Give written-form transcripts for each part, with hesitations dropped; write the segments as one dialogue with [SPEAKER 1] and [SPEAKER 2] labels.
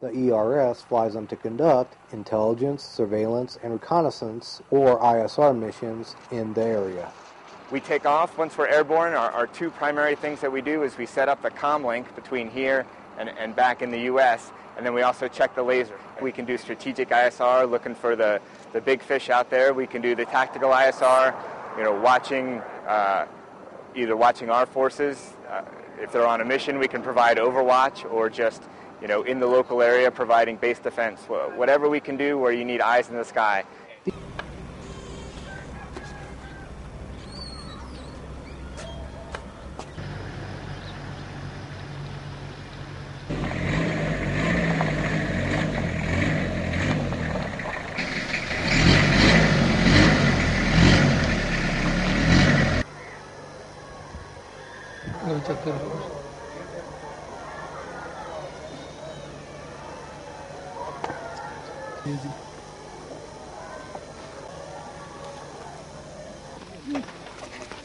[SPEAKER 1] The ERS flies them to conduct intelligence, surveillance, and reconnaissance, or ISR missions in the area.
[SPEAKER 2] We take off. Once we're airborne, our two primary things that we do is we set up the comm link between here and back in the U.S., and then we also check the laser. We can do strategic ISR, looking for the big fish out there. We can do the tactical ISR, watching either watching our forces. If they're on a mission, we can provide overwatch, or just in the local area providing base defense. Whatever we can do where you need eyes in the sky.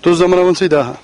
[SPEAKER 3] تو زمانه من سیده ها